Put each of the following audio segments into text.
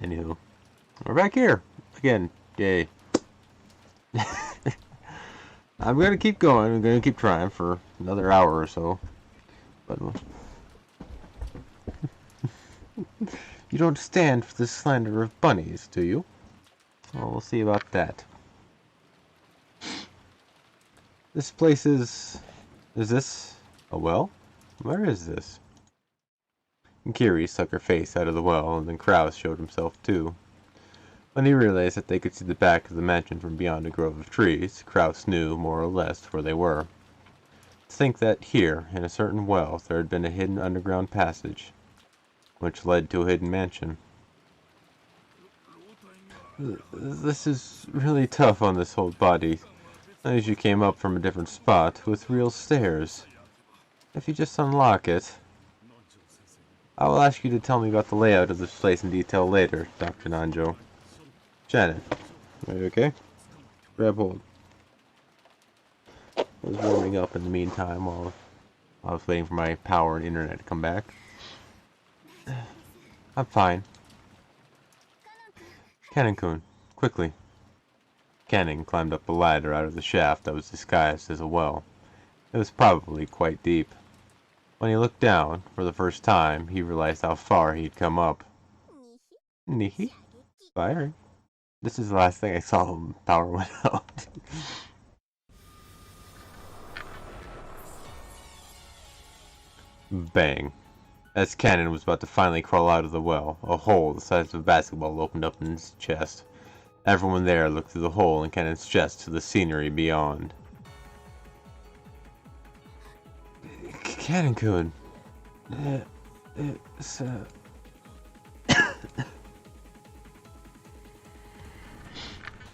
Anywho, we're back here again. Yay! I'm gonna keep going. I'm gonna keep trying for another hour or so. But you don't stand for the slander of bunnies, do you? Well, we'll see about that. This place is... Is this a well? Where is this? And Kiri stuck her face out of the well, and then Kraus showed himself too. When he realized that they could see the back of the mansion from beyond a grove of trees, Kraus knew, more or less, where they were. To think that here, in a certain well, there had been a hidden underground passage, which led to a hidden mansion. This is really tough on this whole body, as you came up from a different spot, with real stairs. If you just unlock it... I will ask you to tell me about the layout of this place in detail later, Dr. Nanjo. Shannon, are you okay? Grab hold. I was warming up in the meantime while I was waiting for my power and internet to come back. I'm fine. Cannon-kun, quickly. Cannon climbed up a ladder out of the shaft that was disguised as a well. It was probably quite deep. When he looked down, for the first time, he realized how far he'd come up. Nihi? Firing. This is the last thing I saw when power went out. Bang. As Cannon was about to finally crawl out of the well, a hole the size of a basketball opened up in his chest. Everyone there looked through the hole in Cannon's chest to the scenery beyond. Cannon-kun. It's,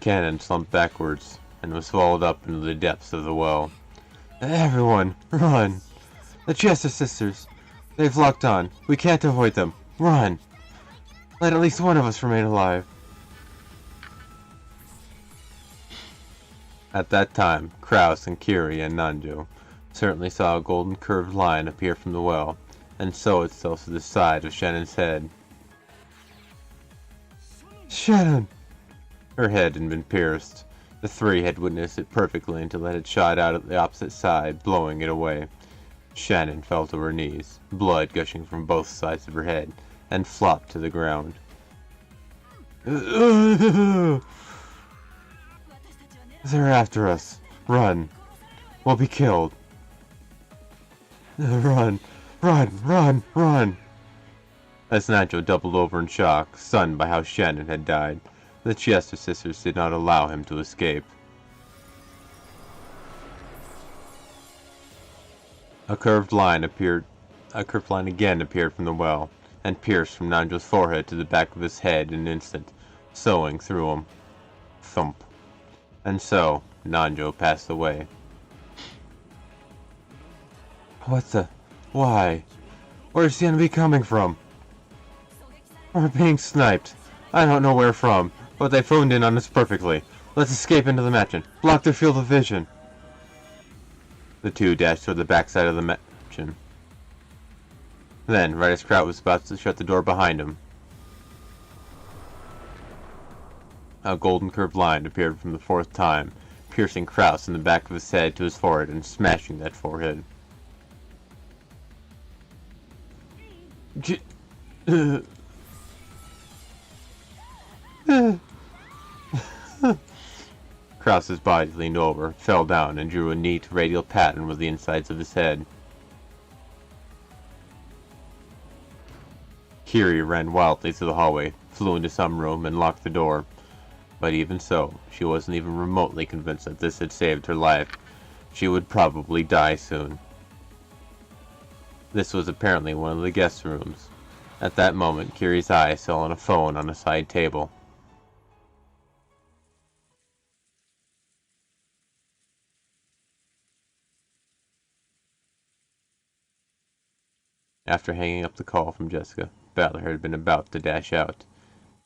Cannon slumped backwards and was swallowed up into the depths of the well. Everyone, run! The Chester sisters! They've locked on. We can't avoid them. Run! Let at least one of us remain alive. At that time, Kraus and Kiri and Nanjo certainly saw a golden curved line appear from the well, and sew itself to the side of Shannon's head. Shannon! Her head had been pierced. The three had witnessed it perfectly until it had shot out at the opposite side, blowing it away. Shannon fell to her knees, blood gushing from both sides of her head, and flopped to the ground. They're after us. Run. We'll be killed. Run. Run. Run. Run. As Nacho doubled over in shock, stunned by how Shannon had died, the Chester sisters did not allow him to escape. A curved line again appeared from the well, and pierced from Nanjo's forehead to the back of his head in an instant, sewing through him. Thump. And so, Nanjo passed away. What the? Why? Where's the enemy coming from? We're being sniped. I don't know where from, but they phoned in on us perfectly. Let's escape into the mansion. Block their field of vision. The two dashed toward the backside of the mansion. Then, right as Kraut was about to shut the door behind him, a golden curved line appeared from the fourth time, piercing Kraus in the back of his head to his forehead and smashing that forehead. Kraus's body leaned over, fell down, and drew a neat radial pattern with the insides of his head. Kiri ran wildly through the hallway, flew into some room, and locked the door. But even so, she wasn't even remotely convinced that this had saved her life. She would probably die soon. This was apparently one of the guest rooms. At that moment, Kiri's eyes fell on a phone on a side table. After hanging up the call from Jessica, Butler had been about to dash out.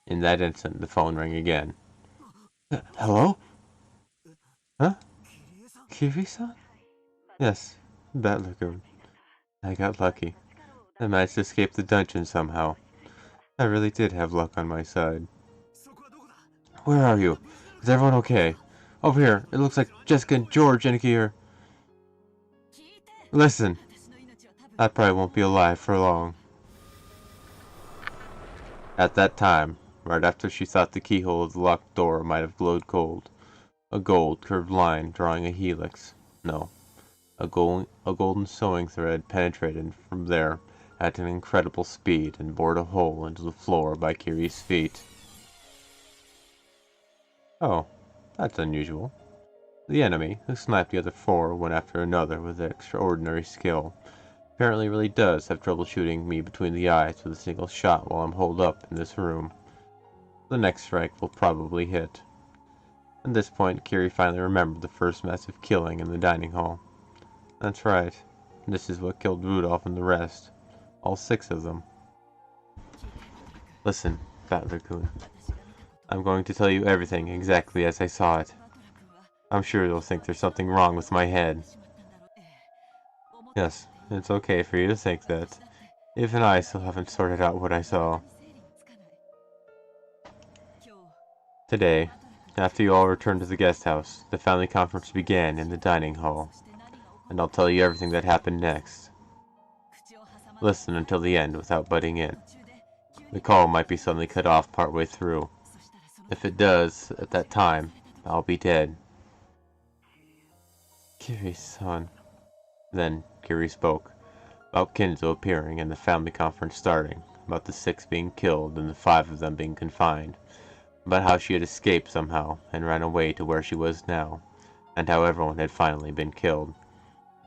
In that instant, the phone rang again. Hello? Huh? Kiri-san? Yes, Butler-kun. I got lucky. I managed to escape the dungeon somehow. I really did have luck on my side. Where are you? Is everyone okay? Over here. It looks like Jessica and George and here. Listen. I probably won't be alive for long. At that time, right after she thought the keyhole of the locked door might have glowed gold, a gold curved line drawing a helix. No, a golden sewing thread penetrated from there at an incredible speed and bored a hole into the floor by Kiri's feet. Oh, that's unusual. The enemy, who sniped the other four one after another with extraordinary skill, apparently really does have trouble shooting me between the eyes with a single shot while I'm holed up in this room. The next strike will probably hit. At this point, Kiri finally remembered the first massive killing in the dining hall. That's right. This is what killed Rudolph and the rest. All 6 of them. Listen, Battler-kun. I'm going to tell you everything exactly as I saw it. I'm sure you'll think there's something wrong with my head. Yes, it's okay for you to think that. Even I still haven't sorted out what I saw. Today, after you all returned to the guest house, the family conference began in the dining hall. And I'll tell you everything that happened next. Listen until the end without butting in. The call might be suddenly cut off partway through. If it does, at that time, I'll be dead. Kiri-san. Then Kiri spoke, about Kinzo appearing and the family conference starting, about the 6 being killed and the 5 of them being confined, about how she had escaped somehow and ran away to where she was now, and how everyone had finally been killed.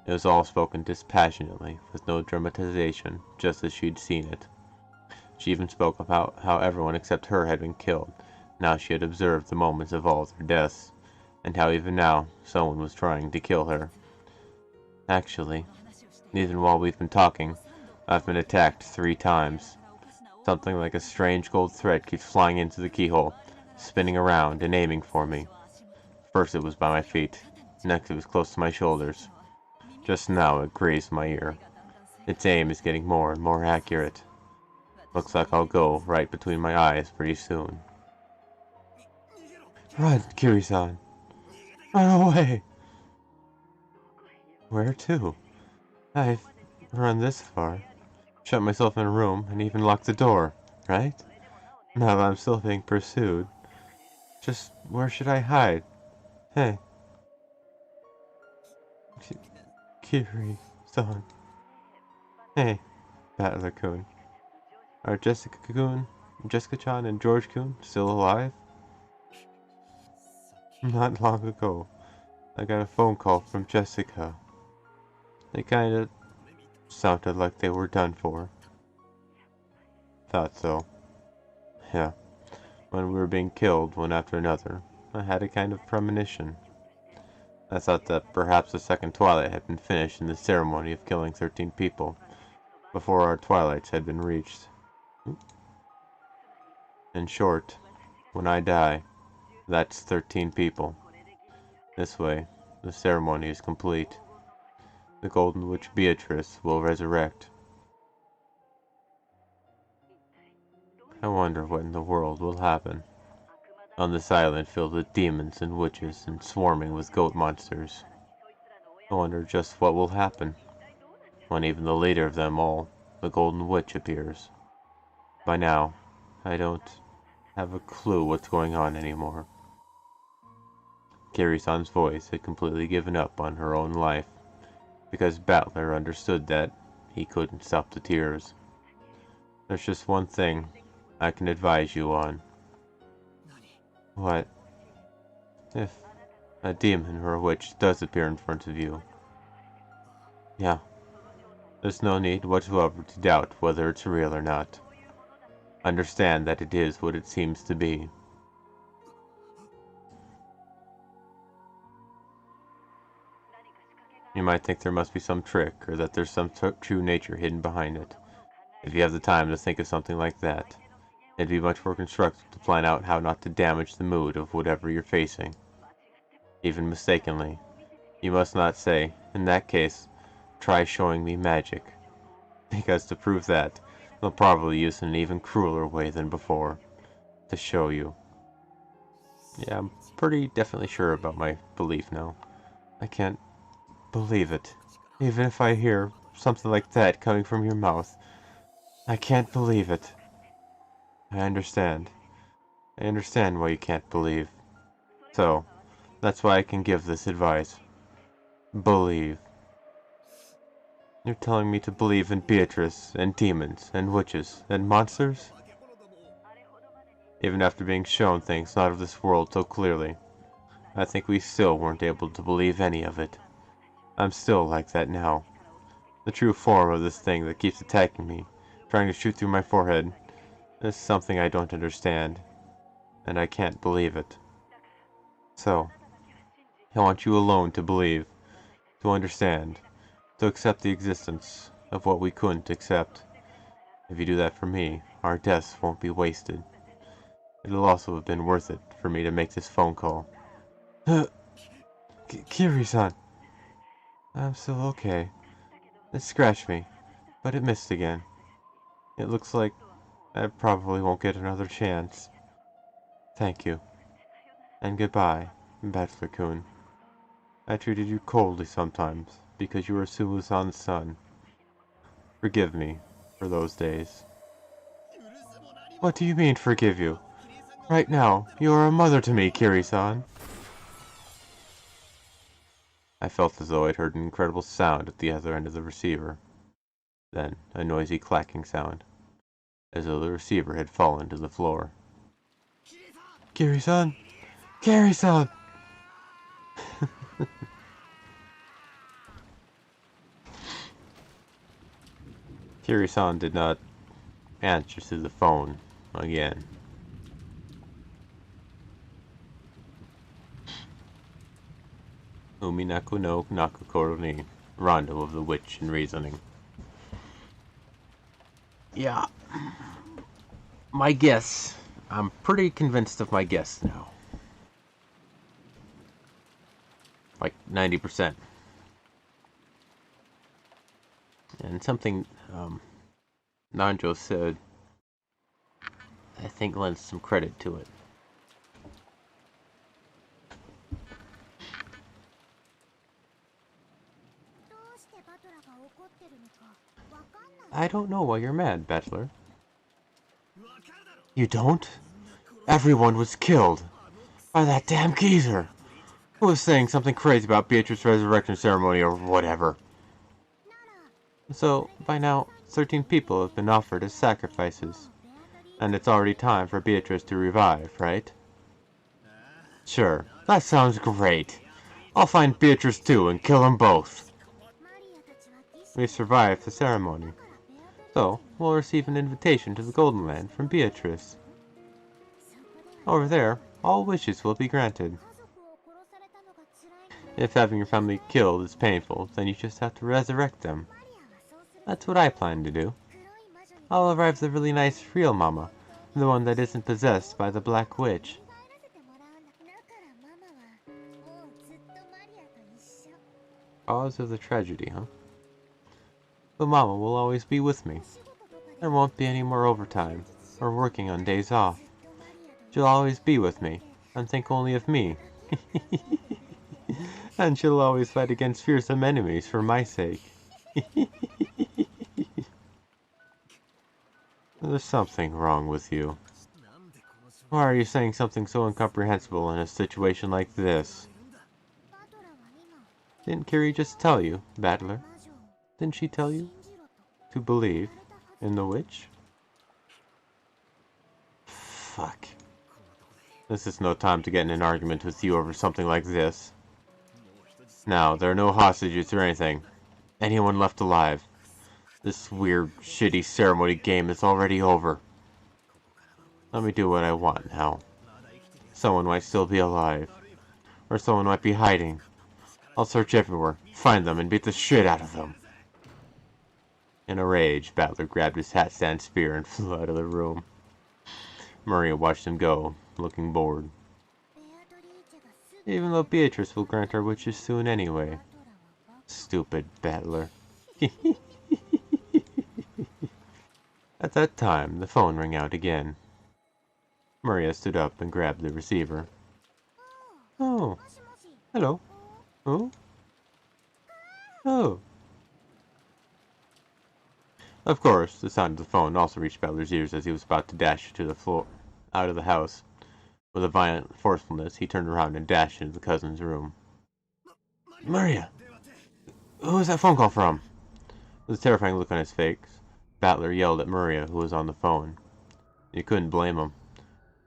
It was all spoken dispassionately, with no dramatization, just as she'd seen it. She even spoke about how everyone except her had been killed, now she had observed the moments of all their deaths, and how even now someone was trying to kill her. Actually, even while we've been talking, I've been attacked 3 times. Something like a strange gold thread keeps flying into the keyhole, spinning around and aiming for me. First it was by my feet, next it was close to my shoulders. Just now it grazed my ear. Its aim is getting more and more accurate. Looks like I'll go right between my eyes pretty soon. Run, Kiri-san! Run away! Where to? I've run this far, shut myself in a room, and even locked the door, right? Now that I'm still being pursued, just where should I hide? Hey. Kiri-san. Hey, Battler-kun. Are Jessica-kun, Jessica-chan, and George-kun still alive? Not long ago, I got a phone call from Jessica. They kinda sounded like they were done for. Thought so. Yeah. When we were being killed one after another, I had a kind of premonition. I thought that perhaps the second twilight had been finished in the ceremony of killing 13 people, before our twilights had been reached. In short, when I die, that's 13 people. This way, the ceremony is complete. The Golden Witch Beatrice will resurrect. I wonder what in the world will happen. On this island filled with demons and witches and swarming with goat monsters. I wonder just what will happen when even the leader of them all, the Golden Witch, appears. By now, I don't have a clue what's going on anymore. Kiri-san's voice had completely given up on her own life, because Battler understood that he couldn't stop the tears. There's just one thing I can advise you on. What? If a demon or a witch does appear in front of you. Yeah, there's no need whatsoever to doubt whether it's real or not. Understand that it is what it seems to be. You might think there must be some trick, or that there's some true nature hidden behind it. If you have the time to think of something like that, it'd be much more constructive to plan out how not to damage the mood of whatever you're facing. Even mistakenly, you must not say, in that case, try showing me magic. Because to prove that, They'll probably use it in an even crueler way than before, to show you. Yeah, I'm pretty definitely sure about my belief now. I can't believe it. Even if I hear something like that coming from your mouth, I can't believe it. I understand. I understand why you can't believe. So, that's why I can give this advice. Believe. You're telling me to believe in Beatrice, and demons, and witches, and monsters? Even after being shown things not of this world so clearly, I think we still weren't able to believe any of it. I'm still like that now. The true form of this thing that keeps attacking me, trying to shoot through my forehead, is something I don't understand, and I can't believe it. So, I want you alone to believe, to understand, to accept the existence of what we couldn't accept. If you do that for me, our deaths won't be wasted. It'll also have been worth it for me to make this phone call. Kiri-san! I'm still okay. It scratched me, but it missed again. It looks like I probably won't get another chance. Thank you. And goodbye, Bachelor-kun. I treated you coldly sometimes, because you were Sumu-san's son. Forgive me for those days. What do you mean, forgive you? Right now, you are a mother to me, Kiri-san. I felt as though I'd heard an incredible sound at the other end of the receiver. Then, a noisy clacking sound, as though the receiver had fallen to the floor. Kiri-san! Kiri-san! Kiri-san did not answer to the phone again. Umineko no Nakokoro ni, Rondo of the Witch and Reasoning. Yeah. My guess. I'm pretty convinced of my guess now. Like 90%. And something Nanjo said, I think lends some credit to it. I don't know why you're mad, Bachelor. You don't? Everyone was killed by that damn geezer who was saying something crazy about Beatrice's resurrection ceremony or whatever. So, by now, 13 people have been offered as sacrifices. And it's already time for Beatrice to revive, right? Sure, that sounds great. I'll find Beatrice too and kill them both. We survived the ceremony. So, we'll receive an invitation to the Golden Land from Beatrice. Over there, all wishes will be granted. If having your family killed is painful, then you just have to resurrect them. That's what I plan to do. I'll revive the really nice real mama, the one that isn't possessed by the Black Witch. Cause of the tragedy, huh? But Mama will always be with me. There won't be any more overtime, or working on days off. She'll always be with me, and think only of me. And she'll always fight against fearsome enemies for my sake. There's something wrong with you. Why are you saying something so incomprehensible in a situation like this? Didn't Kiri just tell you, Battler? Didn't she tell you to believe in the witch? Fuck. This is no time to get in an argument with you over something like this. Now, there are no hostages or anything. Anyone left alive. This weird, shitty ceremony game is already over. Let me do what I want now. Someone might still be alive. Or someone might be hiding. I'll search everywhere, find them, and beat the shit out of them. In a rage, Battler grabbed his hat-stand spear and flew out of the room. Maria watched him go, looking bored. Even though Beatrice will grant our wishes soon anyway. Stupid Battler. At that time, the phone rang out again. Maria stood up and grabbed the receiver. Oh, hello. Oh? Oh. Of course, the sound of the phone also reached Battler's ears as he was about to dash to the floor, out of the house. With a violent forcefulness, he turned around and dashed into the cousin's room. Maria! Who is that phone call from? With a terrifying look on his face, Battler yelled at Maria, who was on the phone. You couldn't blame him.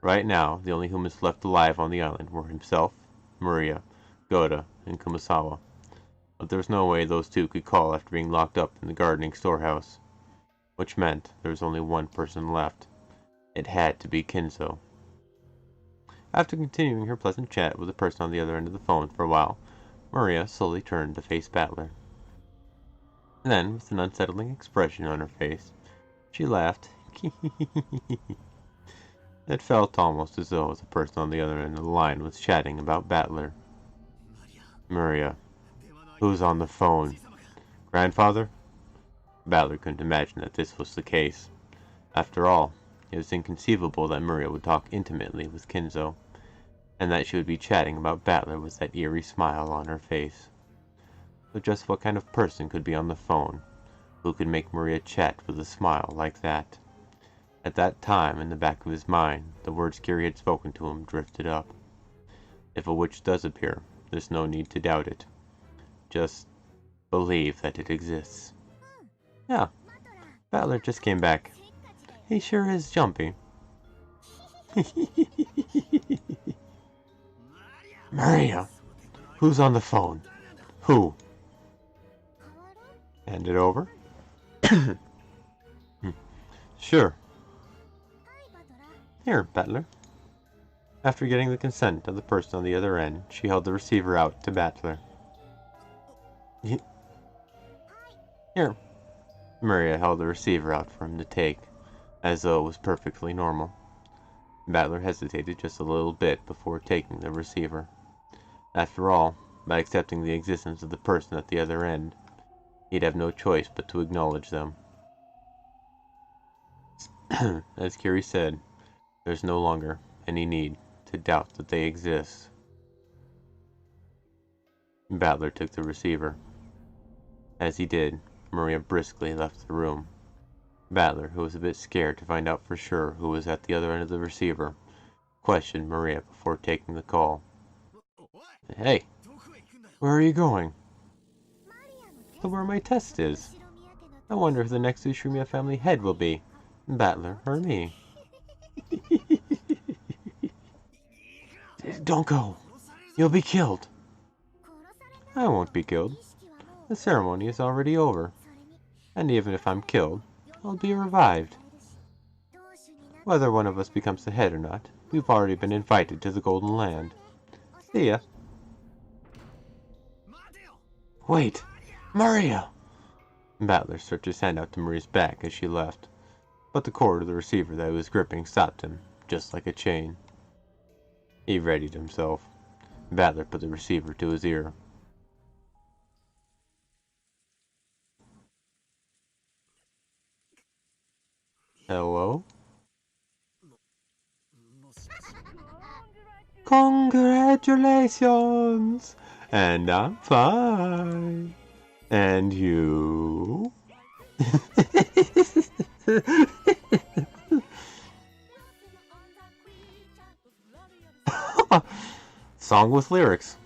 Right now, the only humans left alive on the island were himself, Maria, Goda, and Kumasawa. But there was no way those two could call after being locked up in the gardening storehouse. Which meant there was only one person left. It had to be Kinzo. After continuing her pleasant chat with the person on the other end of the phone for a while, Maria slowly turned to face Battler. Then, with an unsettling expression on her face, she laughed. It felt almost as though the person on the other end of the line was chatting about Battler. Maria. Who's on the phone? Grandfather? Battler couldn't imagine that this was the case. After all, it was inconceivable that Maria would talk intimately with Kinzo, and that she would be chatting about Battler with that eerie smile on her face. But just what kind of person could be on the phone, who could make Maria chat with a smile like that? At that time, in the back of his mind, the words Kiri had spoken to him drifted up. If a witch does appear, there's no need to doubt it. Just believe that it exists. Yeah, Battler just came back. He sure is jumpy. Maria! Who's on the phone? Who? Hand it over? Sure. Here, Battler. After getting the consent of the person on the other end, she held the receiver out to Battler. Here. Maria held the receiver out for him to take, as though it was perfectly normal. Battler hesitated just a little bit before taking the receiver. After all, by accepting the existence of the person at the other end, he'd have no choice but to acknowledge them. As Kiri said, there's no longer any need to doubt that they exist. Battler took the receiver. As he did, Maria briskly left the room. Battler, who was a bit scared to find out for sure who was at the other end of the receiver, questioned Maria before taking the call. Hey, where are you going? To where my test is. I wonder if the next Ushumiya family head will be Battler or me. Don't go. You'll be killed. I won't be killed. The ceremony is already over. And even if I'm killed, I'll be revived. Whether one of us becomes the head or not, we've already been invited to the Golden Land. See ya. Wait! Maria! Battler stretched his hand out to Maria's back as she left, but the cord of the receiver that he was gripping stopped him, just like a chain. He readied himself. Battler put the receiver to his ear. Hello? Congratulations! And I'm fine. And you? Song with lyrics.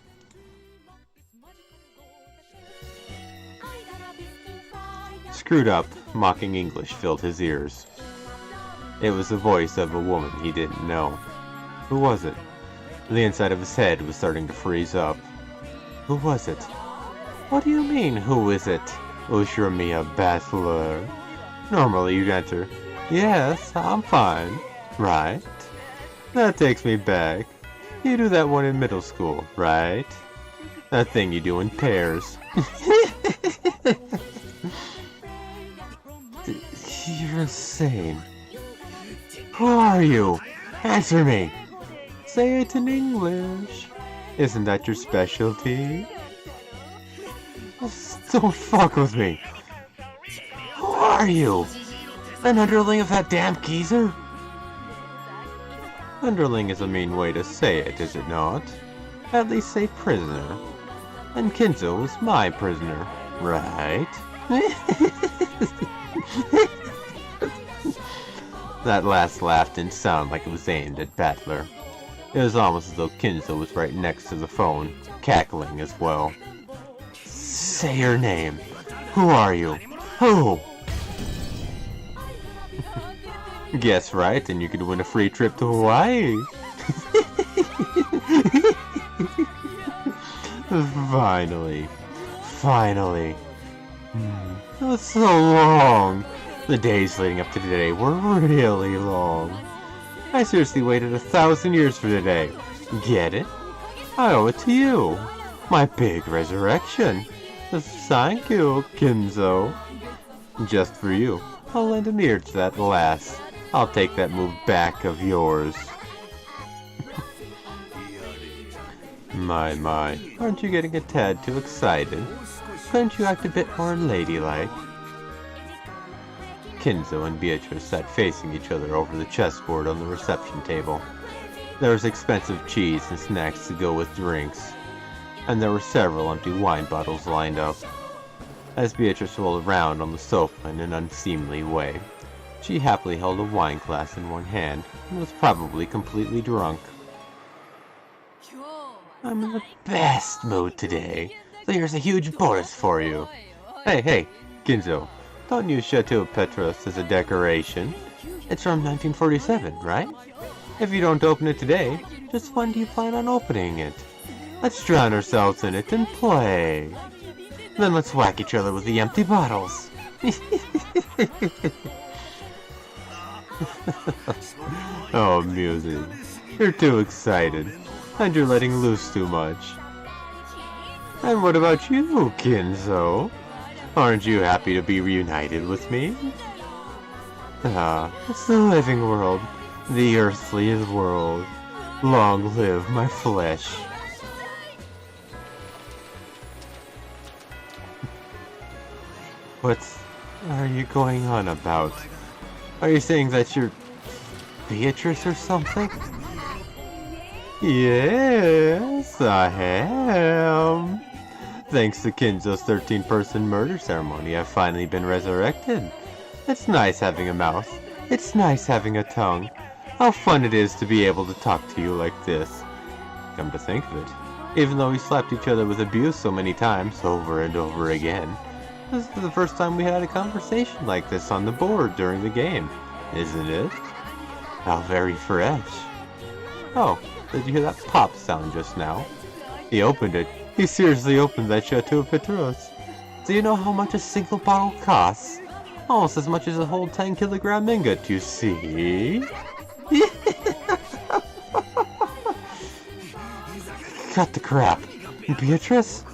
Screwed up, mocking English filled his ears. It was the voice of a woman he didn't know. Who was it? The inside of his head was starting to freeze up. Who was it? What do you mean, who is it? Ushumiya Battler. Normally you'd enter, yes, I'm fine, right? That takes me back. You do that one in middle school, right? That thing you do in pairs. You're insane. Who are you? Answer me! Say it in English. Isn't that your specialty? Don't fuck with me. Who are you? An underling of that damn geezer? Underling is a mean way to say it, is it not? At least say prisoner. And Kinzo is my prisoner, right? That last laugh didn't sound like it was aimed at Battler. It was almost as though Kinzo was right next to the phone, cackling as well. Say your name. Who are you? Who? Guess right, and you could win a free trip to Hawaii. Finally. It was so long. The days leading up to today were really long. I seriously waited 1,000 years for today. Get it? I owe it to you. My big resurrection. Thank you, Kinzo. Just for you, I'll lend an ear to that lass. I'll take that move back of yours. My, aren't you getting a tad too excited? Couldn't you act a bit more ladylike? Kinzo and Beatrice sat facing each other over the chessboard on the reception table. There was expensive cheese and snacks to go with drinks, and there were several empty wine bottles lined up. As Beatrice rolled around on the sofa in an unseemly way, she happily held a wine glass in one hand and was probably completely drunk. I'm in the best mood today, so here's a huge bonus for you. Hey, Kinzo, don't use Chateau Petros as a decoration. It's from 1947, right? If you don't open it today, just when do you plan on opening it? Let's drown ourselves in it and play. Then let's whack each other with the empty bottles. Oh, music. You're too excited. And you're letting loose too much. And what about you, Kinzo? Aren't you happy to be reunited with me? It's the living world. The earthly world. Long live my flesh. What are you going on about? Are you saying that you're Beatrice or something? Yes, I am. Thanks to Kinzo's 13-person murder ceremony, I've finally been resurrected. It's nice having a mouth. It's nice having a tongue. How fun it is to be able to talk to you like this. Come to think of it, even though we slapped each other with abuse so many times, over and over again, this is the first time we had a conversation like this on the board during the game, isn't it? How very fresh. Oh, did you hear that pop sound just now? He opened it. He seriously opened that Chateau Petros. Do you know how much a single bottle costs? Almost as much as a whole 10-kilogram ingot, you see? Cut the crap. Beatrice?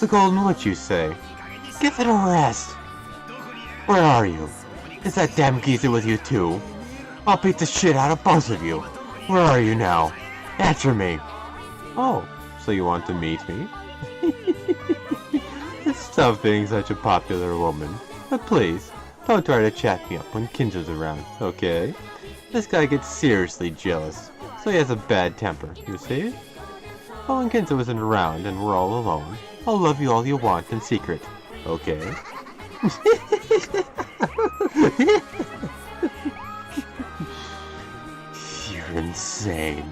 The Golden Witch, you say? Give it a rest. Where are you? Is that damn geezer with you too? I'll beat the shit out of both of you. Where are you now? Answer me. Oh, so you want to meet me? It's tough being such a popular woman. But please, don't try to chat me up when Kinzo's around, okay? This guy gets seriously jealous, so he has a bad temper, you see? Well, when Kinzo isn't around and we're all alone, I'll love you all you want in secret, okay? You're insane.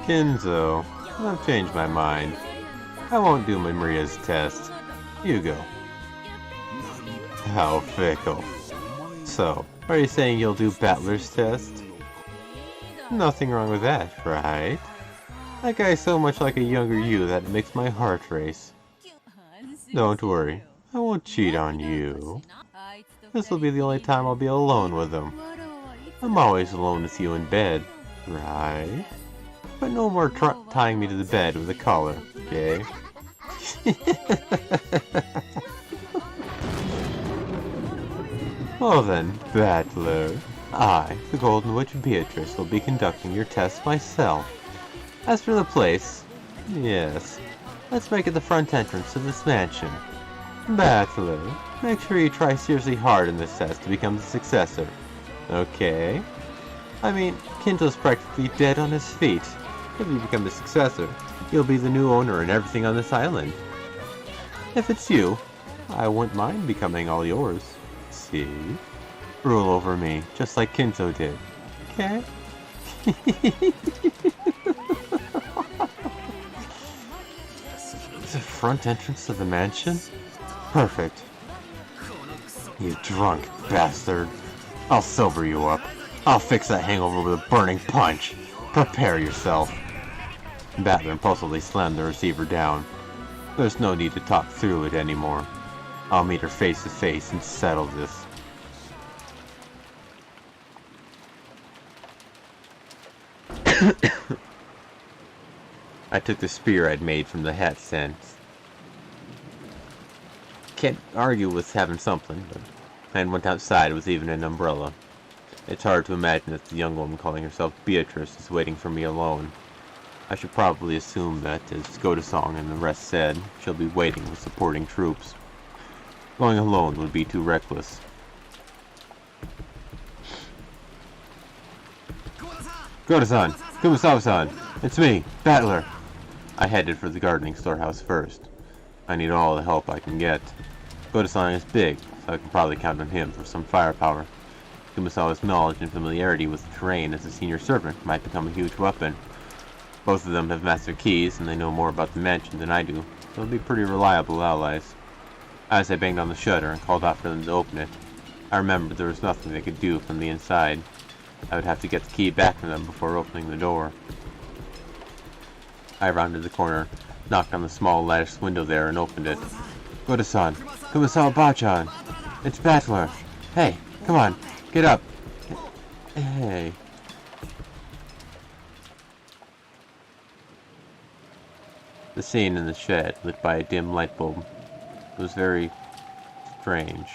Kinzo, I've changed my mind. I won't do Maria's test. You go. How fickle. So, are you saying you'll do Battler's test? Nothing wrong with that, right? That guy's so much like a younger you that it makes my heart race. Don't worry, I won't cheat on you. This will be the only time I'll be alone with him. I'm always alone with you in bed, right? But no more tying me to the bed with a collar, okay? Well then, Battler, I, the Golden Witch Beatrice, will be conducting your test myself. As for the place, yes, let's make it the front entrance to this mansion. Battler, make sure you try seriously hard in this test to become the successor. Okay? I mean, Kinto's practically dead on his feet. If you become the successor, you'll be the new owner and everything on this island. If it's you, I wouldn't mind becoming all yours. See? Rule over me, just like Kinto did. Okay? The front entrance to the mansion? Perfect. You drunk bastard. I'll sober you up. I'll fix that hangover with a burning punch. Prepare yourself. Battler impulsively slammed the receiver down. There's no need to talk through it anymore. I'll meet her face to face and settle this. I took the spear I'd made from the hat stand. Can't argue with having something, but I went outside with even an umbrella. It's hard to imagine that the young woman calling herself Beatrice is waiting for me alone. I should probably assume that, as Godasong and the rest said, she'll be waiting with supporting troops. Going alone would be too reckless. Godasan! Kumasawa-san! It's me, Battler! I headed for the gardening storehouse first. I need all the help I can get. Godasan is big, so I can probably count on him for some firepower. Kumasawa's knowledge and familiarity with the terrain as a senior servant might become a huge weapon. Both of them have master keys, and they know more about the mansion than I do, so they'll be pretty reliable allies. As I banged on the shutter and called out for them to open it, I remembered there was nothing they could do from the inside. I would have to get the key back from them before opening the door. I rounded the corner, knocked on the small latticed window there, and opened it. Goda-san! Kumasawa-bachan! It's Battler! Hey, come on, get up! Hey... The scene in the shed, lit by a dim light bulb, was very strange.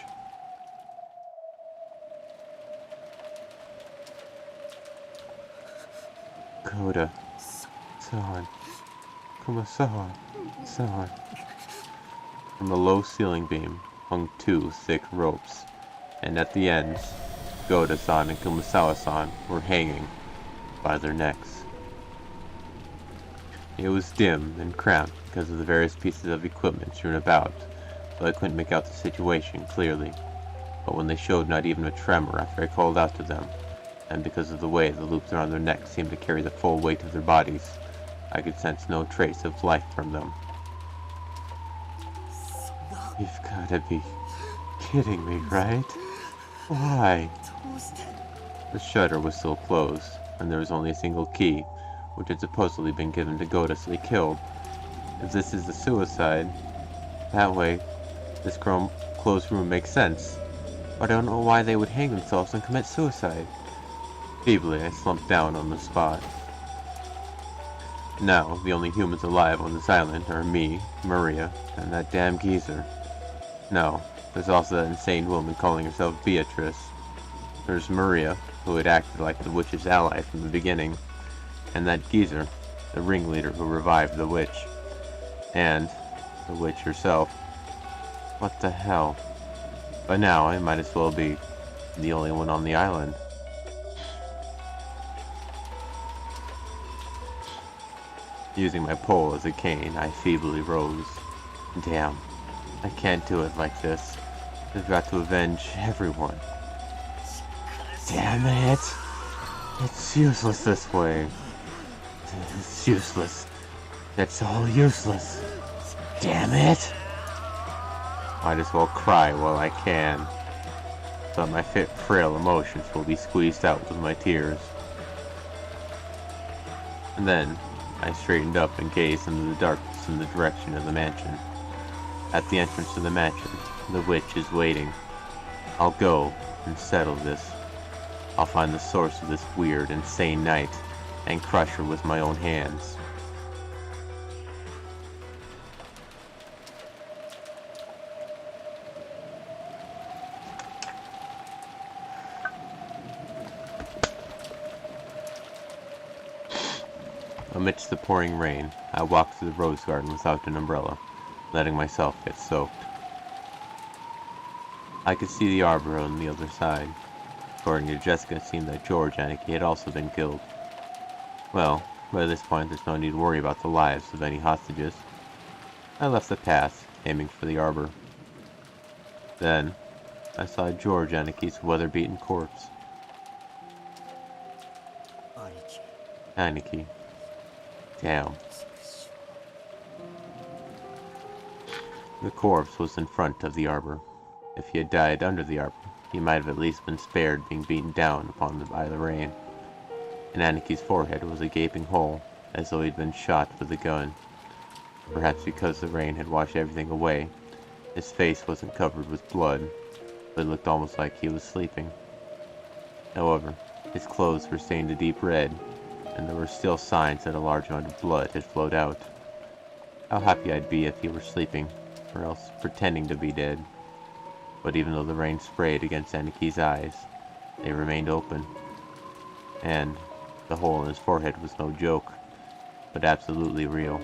Goda-san, Kumasawa-san. From a low ceiling beam hung two thick ropes, and at the ends, Goda-san and Kumasawa-san were hanging by their necks. It was dim and cramped because of the various pieces of equipment strewn about, so I couldn't make out the situation clearly. But when they showed not even a tremor after I called out to them, and because of the way the loops around their necks seemed to carry the full weight of their bodies, I could sense no trace of life from them. You've gotta be kidding me, right? Why? The shutter was still closed, and there was only a single key, which had supposedly been given to Goda so he killed. If this is the suicide, that way, this closed room makes sense. But I don't know why they would hang themselves and commit suicide. Feebly, I slumped down on the spot. Now, the only humans alive on this island are me, Maria, and that damn geezer. No, there's also that insane woman calling herself Beatrice. There's Maria, who had acted like the witch's ally from the beginning, and that geezer, the ringleader who revived the witch. And the witch herself. What the hell? By now, I might as well be the only one on the island. Using my pole as a cane, I feebly rose. Damn, I can't do it like this. I've got to avenge everyone. Damn it! It's useless this way. It's useless. It's all useless. Damn it! Might as well cry while I can. But my frail emotions will be squeezed out with my tears. And then, I straightened up and gazed into the darkness in the direction of the mansion. At the entrance to the mansion, the witch is waiting. I'll go and settle this. I'll find the source of this weird, insane night, and crush her with my own hands. Amidst the pouring rain, I walked through the rose garden without an umbrella, letting myself get soaked. I could see the arbor on the other side. According to Jessica, it seemed that George Anarchy had also been killed. Well, by this point there's no need to worry about the lives of any hostages. I left the path, aiming for the arbor. Then, I saw George Anarchy's weather-beaten corpse. Anarchy. Damn. The corpse was in front of the arbor. If he had died under the arbor, he might have at least been spared being beaten down by the rain. In Anarchy's forehead was a gaping hole, as though he'd been shot with a gun. Perhaps because the rain had washed everything away, his face wasn't covered with blood, but it looked almost like he was sleeping. However, his clothes were stained a deep red, and there were still signs that a large amount of blood had flowed out. How happy I'd be if he were sleeping, or else pretending to be dead. But even though the rain sprayed against Anarchy's eyes, they remained open. And the hole in his forehead was no joke, but absolutely real.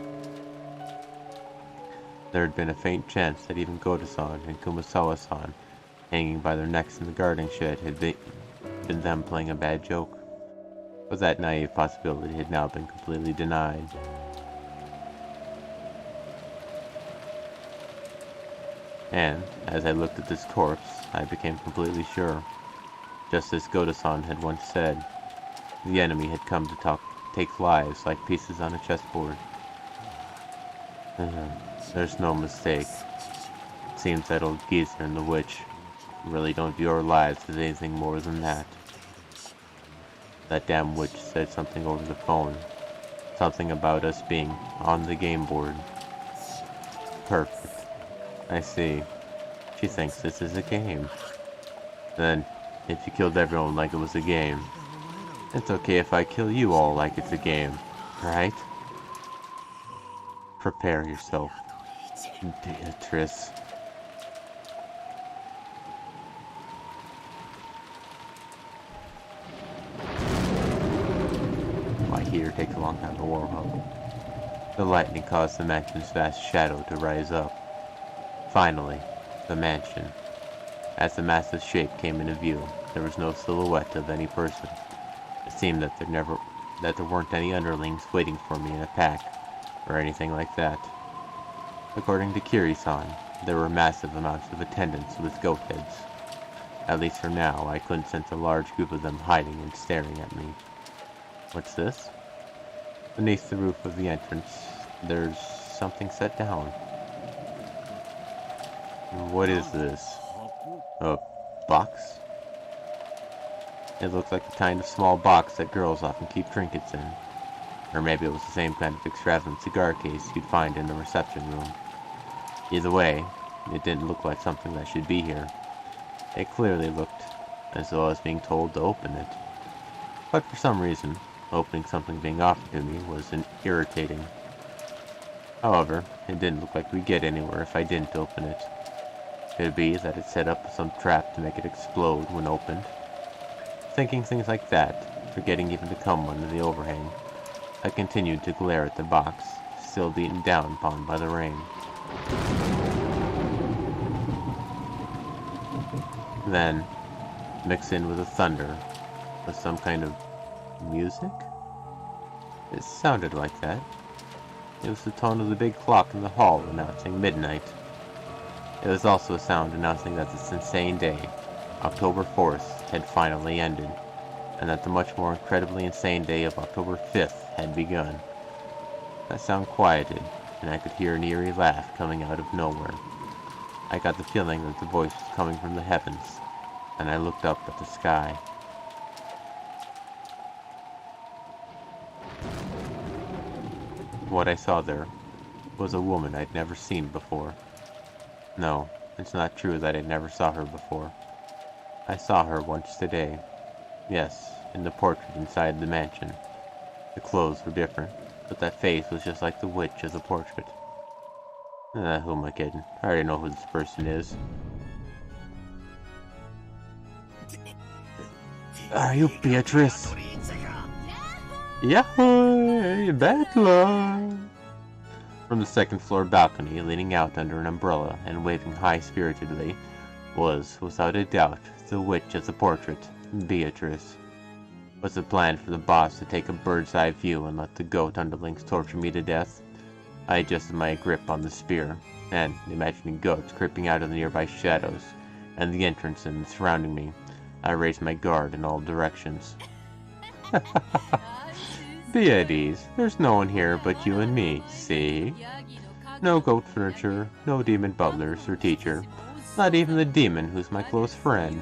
There had been a faint chance that even Goto-san and Kumasawa-san, hanging by their necks in the guarding shed, had been them playing a bad joke. But that naive possibility had now been completely denied. And, as I looked at this corpse, I became completely sure. Just as Goto-san had once said, the enemy had come to take lives like pieces on a chessboard. There's no mistake. It seems that old geezer and the witch really don't view our lives as anything more than that. That damn witch said something over the phone. Something about us being on the game board. Perfect. I see. She thinks this is a game. Then, if you killed everyone like it was a game, it's okay if I kill you all like it's a game, right? Prepare yourself, Beatrice. My heater takes a long time to warm up. The lightning caused the mansion's vast shadow to rise up. Finally, the mansion. As the massive shape came into view, there was no silhouette of any person. It seemed that there weren't any underlings waiting for me in a pack, or anything like that. According to Kiri-san, there were massive amounts of attendants with goat heads. At least for now, I couldn't sense a large group of them hiding and staring at me. What's this? Beneath the roof of the entrance, there's something set down. What is this? A box? It looks like the kind of small box that girls often keep trinkets in. Or maybe it was the same kind of extravagant cigar case you'd find in the reception room. Either way, it didn't look like something that should be here. It clearly looked as though I was being told to open it. But for some reason, opening something being offered to me was irritating. However, it didn't look like we'd get anywhere if I didn't open it. Could it be that it set up some trap to make it explode when opened? Thinking things like that, forgetting even to come under the overhang, I continued to glare at the box, still beaten down upon by the rain. Then, mixed in with the thunder, was some kind of music? It sounded like that. It was the tone of the big clock in the hall announcing midnight. It was also a sound announcing that this insane day, October 4th, had finally ended, and that the much more incredibly insane day of October 5th had begun. That sound quieted, and I could hear an eerie laugh coming out of nowhere. I got the feeling that the voice was coming from the heavens, and I looked up at the sky. What I saw there was a woman I'd never seen before. No, it's not true that I never saw her before. I saw her once today. Yes, in the portrait inside the mansion. The clothes were different, but that face was just like the witch of the portrait. Who am I kidding? I already know who this person is. Are you Beatrice? Yahoo! Bad luck! From the second floor balcony, leaning out under an umbrella and waving high-spiritedly, was, without a doubt, the witch of the portrait, Beatrice. Was it planned for the boss to take a bird's eye view and let the goat underlings torture me to death? I adjusted my grip on the spear, and, imagining goats creeping out of the nearby shadows, and the entrance and surrounding me, I raised my guard in all directions. Be at ease, there's no one here but you and me, see? No goat furniture, no demon butlers or teacher, not even the demon who's my close friend.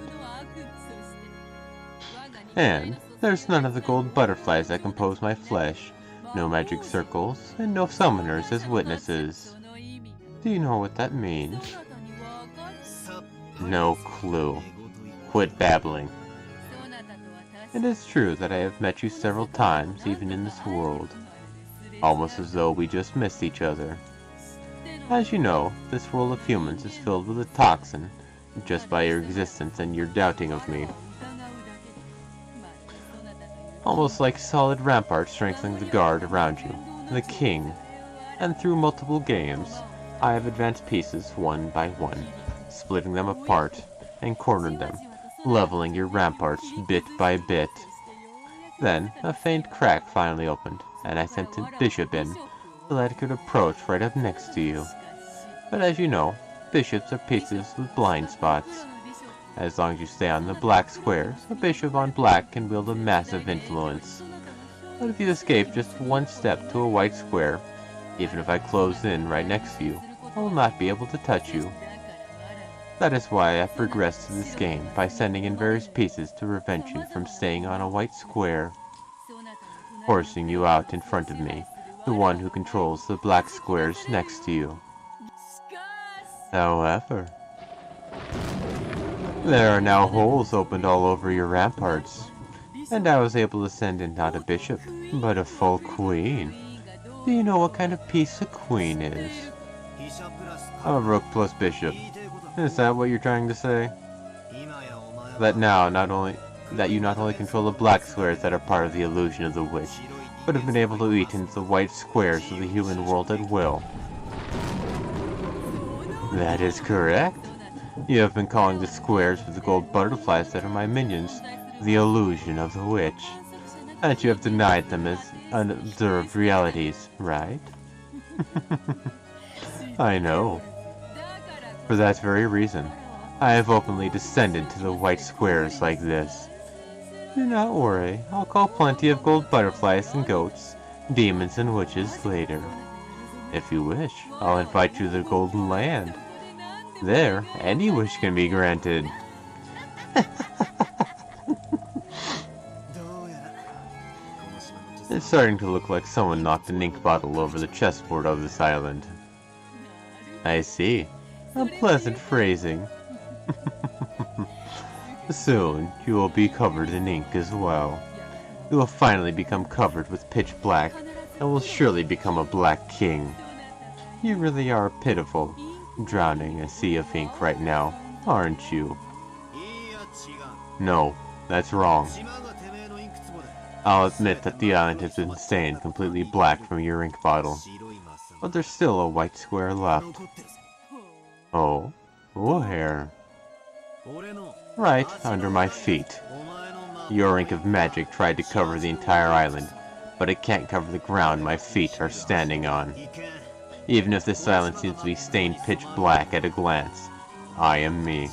And there's none of the gold butterflies that compose my flesh, no magic circles, and no summoners as witnesses. Do you know what that means? No clue. Quit babbling. It is true that I have met you several times, even in this world. Almost as though we just missed each other. As you know, this world of humans is filled with a toxin, just by your existence and your doubting of me. Almost like solid ramparts strengthening the guard around you, the king. And through multiple games, I have advanced pieces one by one, splitting them apart and cornered them, leveling your ramparts bit by bit. Then, a faint crack finally opened, and I sent a bishop in, so that it could approach right up next to you. But as you know, bishops are pieces with blind spots. As long as you stay on the black squares, a bishop on black can wield a massive influence. But if you escape just one step to a white square, even if I close in right next to you, I will not be able to touch you. That is why I have progressed through this game by sending in various pieces to prevent you from staying on a white square, forcing you out in front of me, the one who controls the black squares next to you. However, there are now holes opened all over your ramparts, and I was able to send in not a bishop, but a full queen. Do you know what kind of piece a queen is? A rook plus bishop. Is that what you're trying to say? That you not only control the black squares that are part of the illusion of the witch, but have been able to eat into the white squares of the human world at will. That is correct. You have been calling the squares with the gold butterflies that are my minions the illusion of the witch. And you have denied them as unobserved realities, right? I know. For that very reason, I have openly descended to the white squares like this. Do not worry, I'll call plenty of gold butterflies and goats, demons and witches later. If you wish, I'll invite you to the Golden Land. There, any wish can be granted. It's starting to look like someone knocked an ink bottle over the chessboard of this island. I see. A pleasant phrasing. Soon, you will be covered in ink as well. You will finally become covered with pitch black, and will surely become a black king. You really are pitiful, drowning in a sea of ink right now, aren't you? No, that's wrong. I'll admit that the island has been stained completely black from your ink bottle, but there's still a white square left. Oh, where? Right under my feet. Your ink of magic tried to cover the entire island, but it can't cover the ground my feet are standing on. Even if this island seems to be stained pitch black at a glance, I am me.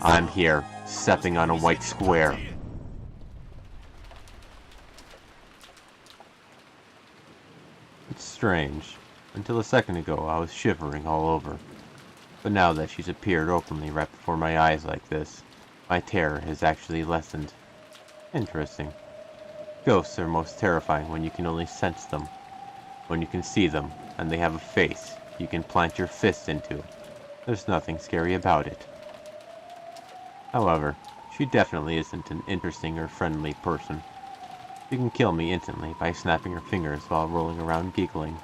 I'm here, stepping on a white square. It's strange. Until a second ago, I was shivering all over. But now that she's appeared openly right before my eyes like this, my terror has actually lessened. Interesting. Ghosts are most terrifying when you can only sense them. When you can see them, and they have a face you can plant your fist into. There's nothing scary about it. However, she definitely isn't an interesting or friendly person. She can kill me instantly by snapping her fingers while rolling around giggling.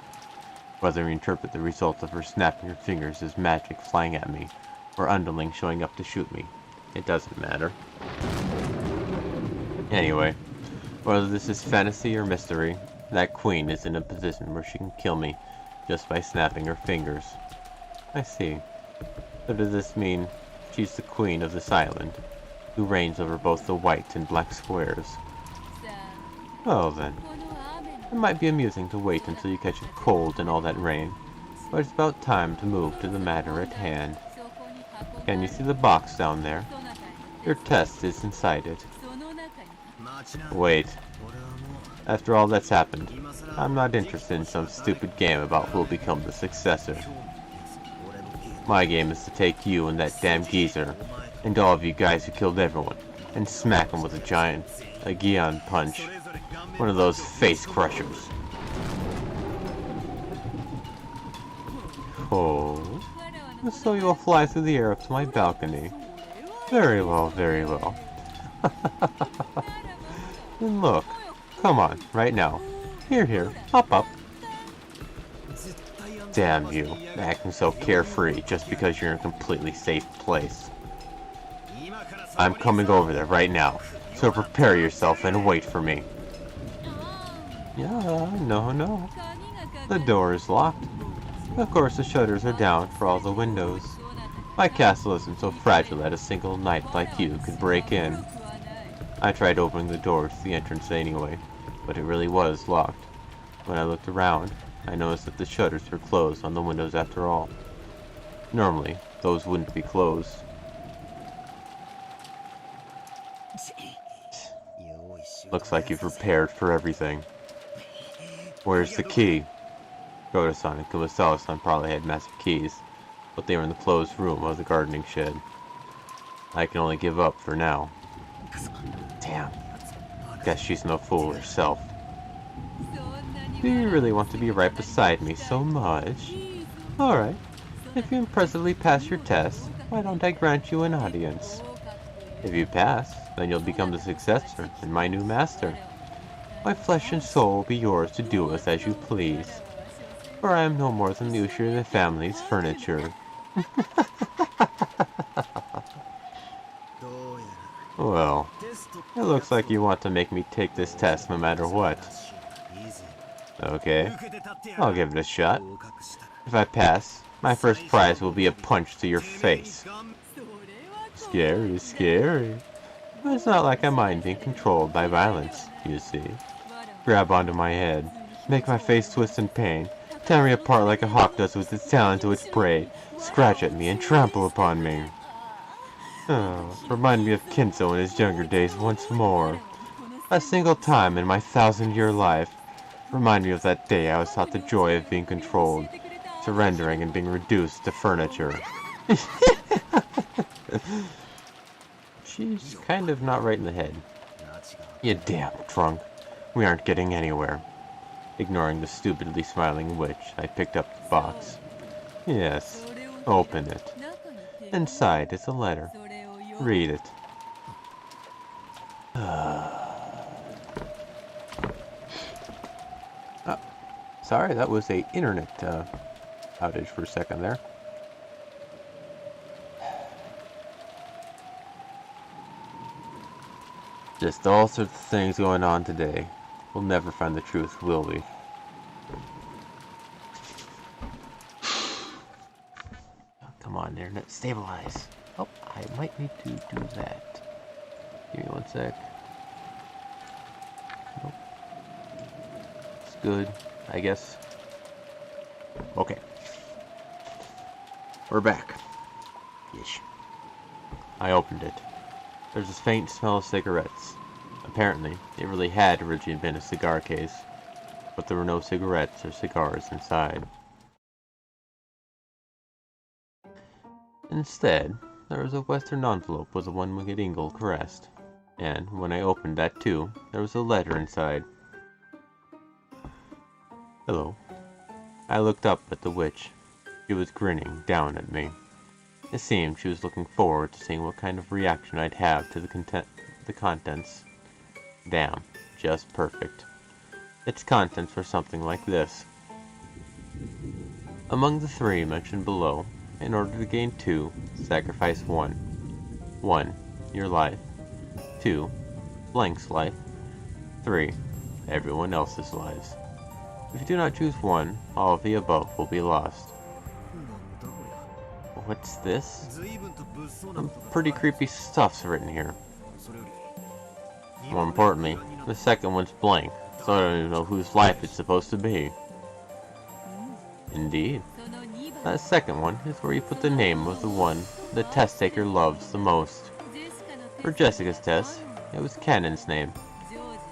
Whether you interpret the result of her snapping her fingers as magic flying at me, or underlings showing up to shoot me, it doesn't matter. Anyway, whether this is fantasy or mystery, that queen is in a position where she can kill me just by snapping her fingers. I see. So does this mean She's the queen of this island, who reigns over both the white and black squares. Well then, it might be amusing to wait until you catch a cold in all that rain, but it's about time to move to the matter at hand. Can you see the box down there? Your test is inside it. Wait. After all that's happened, I'm not interested in some stupid game about who'll become the successor. My game is to take you and that damn geezer, and all of you guys who killed everyone, and smack them with a Gion punch. One of those face crushers. Oh, so you'll fly through the air up to my balcony. Very well, very well. Then look, come on, right now. Here, hop up. Damn you, acting so carefree just because you're in a completely safe place. I'm coming over there right now, so prepare yourself and wait for me. Yeah, no. The door is locked. Of course the shutters are down for all the windows. My castle isn't so fragile that a single knight like you could break in. I tried opening the door to the entrance anyway, but it really was locked. When I looked around, I noticed that the shutters were closed on the windows after all. Normally, those wouldn't be closed. Looks like you've prepared for everything. Where's the key? Goda-san and Kumasawa-san probably had massive keys, but they were in the closed room of the gardening shed. I can only give up for now. Damn. Guess she's no fool herself. Do you really want to be right beside me so much? Alright. If you impressively pass your test, why don't I grant you an audience? If you pass, then you'll become the successor and my new master. My flesh and soul will be yours to do with as you please. For I am no more than the usher of the family's furniture. Well, it looks like you want to make me take this test no matter what. Okay, I'll give it a shot. If I pass, my first prize will be a punch to your face. Scary. But it's not like I mind being controlled by violence, you see. Grab onto my head, make my face twist in pain, tear me apart like a hawk does with its talon to its prey, scratch at me and trample upon me. Oh, remind me of Kinzo in his younger days once more. A single time in my 1,000-year life. Remind me of that day I was taught the joy of being controlled, surrendering and being reduced to furniture. She's kind of not right in the head. You damn drunk. We aren't getting anywhere. Ignoring the stupidly smiling witch, I picked up the box. Yes, open it. Inside is a letter. Read it. Sorry, that was a internet outage for a second there. Just all sorts of things going on today. We'll never find the truth, will we? Oh, come on, internet, stabilize. Oh, I might need to do that. Give me one sec. Nope. It's good, I guess. Okay. We're back. Yeesh. I opened it. There's this faint smell of cigarettes. Apparently, it really had originally been a cigar case, but there were no cigarettes or cigars inside. Instead, there was a Western envelope with a one-winged eagle crest, and when I opened that too, there was a letter inside. Hello. I looked up at the witch. She was grinning down at me. It seemed she was looking forward to seeing what kind of reaction I'd have to the contents. Damn, just perfect. Its contents were something like this. Among the 3 mentioned below, in order to gain 2, sacrifice 1. 1. Your life. 2. Blank's life. 3. Everyone else's lives. If you do not choose 1, all of the above will be lost. what's this? Some pretty creepy stuff's written here. More importantly, the second one's blank, so I don't even know whose life it's supposed to be. Indeed. That second one is where you put the name of the one the test taker loves the most. For Jessica's test, it was Cannon's name,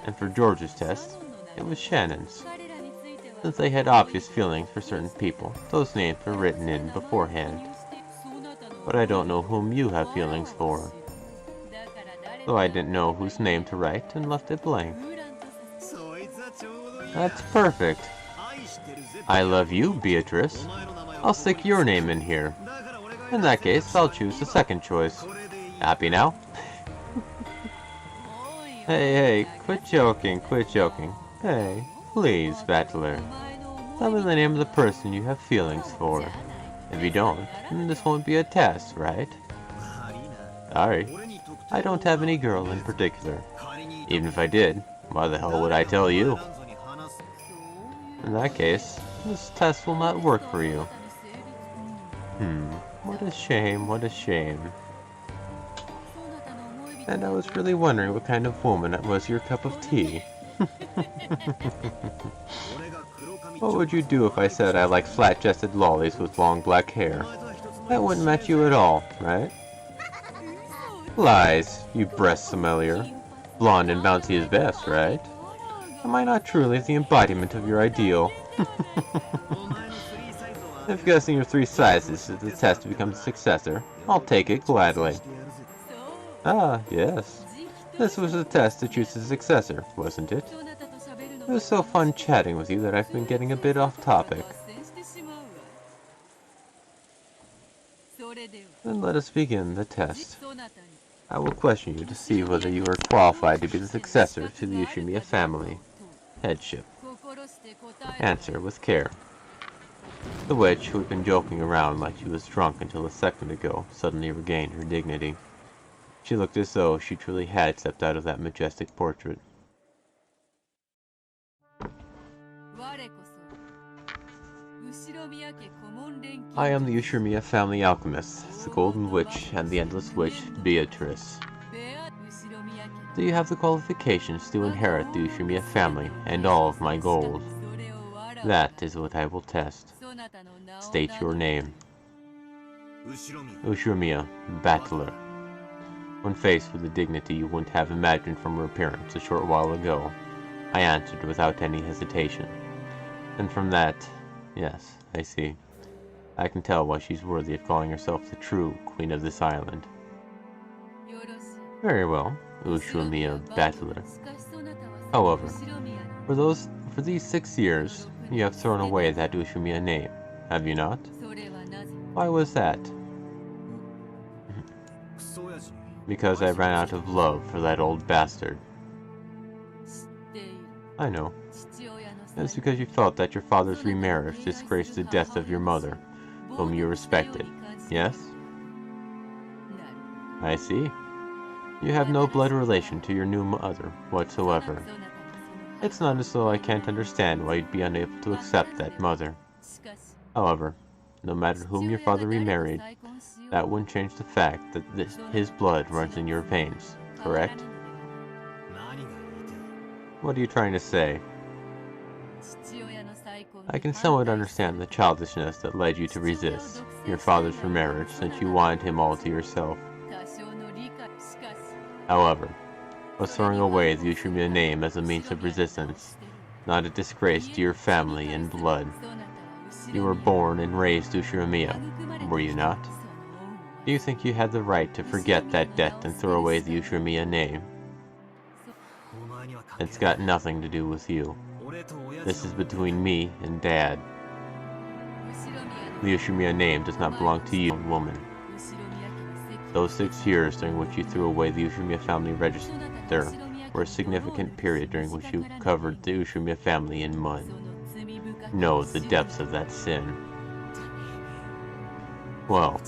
and for George's test, it was Shannon's. Since they had obvious feelings for certain people, those names were written in beforehand. But I don't know whom you have feelings for. So I didn't know whose name to write and left it blank. That's perfect. I love you, Beatrice. I'll stick your name in here. In that case, I'll choose the second choice. Happy now? Hey, quit joking, quit joking. Hey, please, Battler. Tell me the name of the person you have feelings for. If you don't, then this won't be a test, right? Sorry, I don't have any girl in particular. Even if I did, why the hell would I tell you? In that case, this test will not work for you. What a shame, what a shame. And I was really wondering what kind of woman was your cup of tea. What would you do if I said I like flat-chested lollies with long black hair? That wouldn't match you at all, right? Lies, you breast sommelier. Blonde and bouncy is best, right? Am I not truly the embodiment of your ideal? If guessing your 3 sizes is the test to become the successor, I'll take it gladly. Ah, yes. This was the test to choose the successor, wasn't it? It was so fun chatting with you that I've been getting a bit off topic. Then let us begin the test. I will question you to see whether you are qualified to be the successor to the Ushimiya family. Headship. Answer with care. The witch, who had been joking around like she was drunk until a second ago, suddenly regained her dignity. She looked as though she truly had stepped out of that majestic portrait. I am the Ushimiya family alchemist, the Golden Witch and the Endless Witch, Beatrice. Do you have the qualifications to inherit the Ushimiya family and all of my gold? That is what I will test. State your name. Ushimiya, Battler. When faced with the dignity you wouldn't have imagined from her appearance a short while ago, I answered without any hesitation. And from that, yes, I see. I can tell why she's worthy of calling herself the true queen of this island. Very well, Ushimiya Battler. However, for these 6 years, you have thrown away that Ushimiya name, have you not? Why was that? Because I ran out of love for that old bastard. I know. It's because you felt that your father's remarriage disgraced the death of your mother, whom you respected, yes? I see. You have no blood relation to your new mother whatsoever. It's not as though I can't understand why you'd be unable to accept that mother. However, no matter whom your father remarried, that wouldn't change the fact that his blood runs in your veins, correct? What are you trying to say? I can somewhat understand the childishness that led you to resist your father's remarriage since you wanted him all to yourself. However, was throwing away the Ushimiya name as a means of resistance, not a disgrace to your family and blood. You were born and raised Ushimiya, were you not? Do you think you had the right to forget that debt and throw away the Ushimiya name? It's got nothing to do with you. This is between me and Dad. The Ushimiya name does not belong to you, woman. Those 6 years during which you threw away the Ushimiya family register were a significant period during which you covered the Ushimiya family in mud. Know the depths of that sin. Well,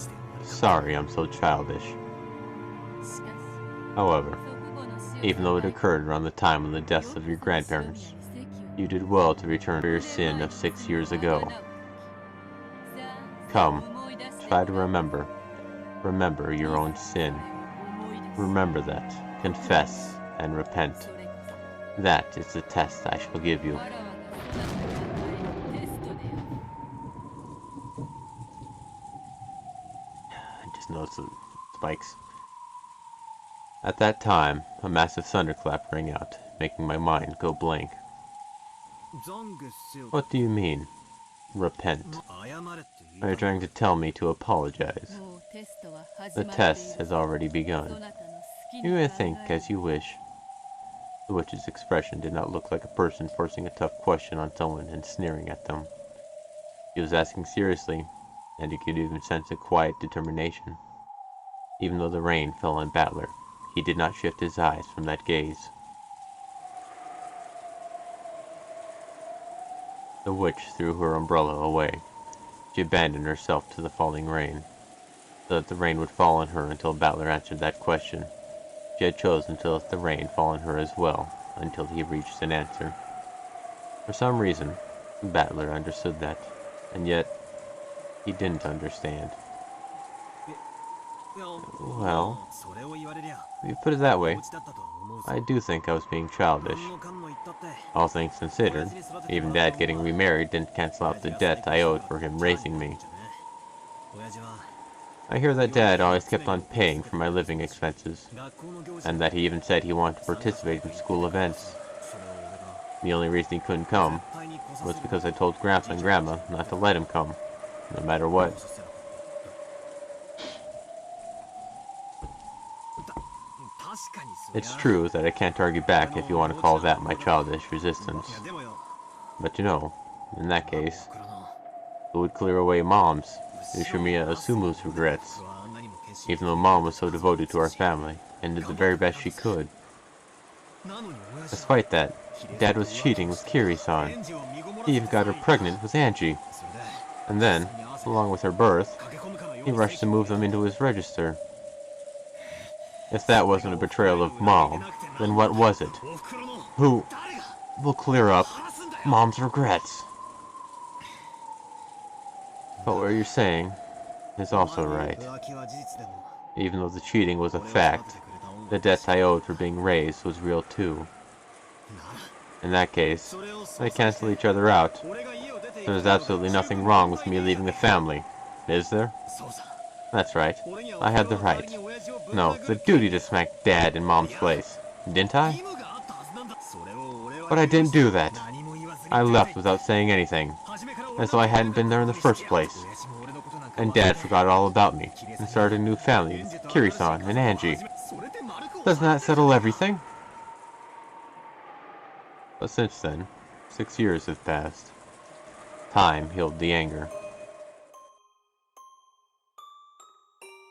sorry I'm so childish. However, even though it occurred around the time of the deaths of your grandparents, you did well to return for your sin of 6 years ago. Come, try to remember. Remember your own sin. Remember that. Confess and repent. That is the test I shall give you. I just noticed the spikes. At that time, a massive thunderclap rang out, making my mind go blank. What do you mean? Repent. Are you trying to tell me to apologize? The test has already begun. You may think as you wish. The witch's expression did not look like a person forcing a tough question on someone and sneering at them. She was asking seriously, and you could even sense a quiet determination. Even though the rain fell on Battler, he did not shift his eyes from that gaze. The witch threw her umbrella away. She abandoned herself to the falling rain, so that the rain would fall on her until Battler answered that question. She had chosen to let the rain fall on her as well, until he reached an answer. For some reason, Battler understood that, and yet, he didn't understand. Well, if you put it that way, I do think I was being childish. All things considered, even Dad getting remarried didn't cancel out the debt I owed for him raising me. I hear that Dad always kept on paying for my living expenses, and that he even said he wanted to participate in school events. The only reason he couldn't come was because I told Grandpa and Grandma not to let him come, no matter what. It's true that I can't argue back if you want to call that my childish resistance. But you know, in that case, it would clear away Mom's, Ushimiya Asumu's regrets, even though Mom was so devoted to our family, and did the very best she could. Despite that, Dad was cheating with Kiri-san. He even got her pregnant with Angie. And then, along with her birth, he rushed to move them into his register. If that wasn't a betrayal of Mom, then what was it? Who will clear up Mom's regrets? But what you're saying is also right. Even though the cheating was a fact, the debt I owed for being raised was real too. In that case, they cancel each other out. There's absolutely nothing wrong with me leaving the family, is there? That's right. I had the right. No, the duty to smack Dad in Mom's place. Didn't I? But I didn't do that. I left without saying anything, as though I hadn't been there in the first place. And Dad forgot all about me, and started a new family with Kiri-san and Angie. Doesn't that settle everything? But since then, 6 years have passed. Time healed the anger.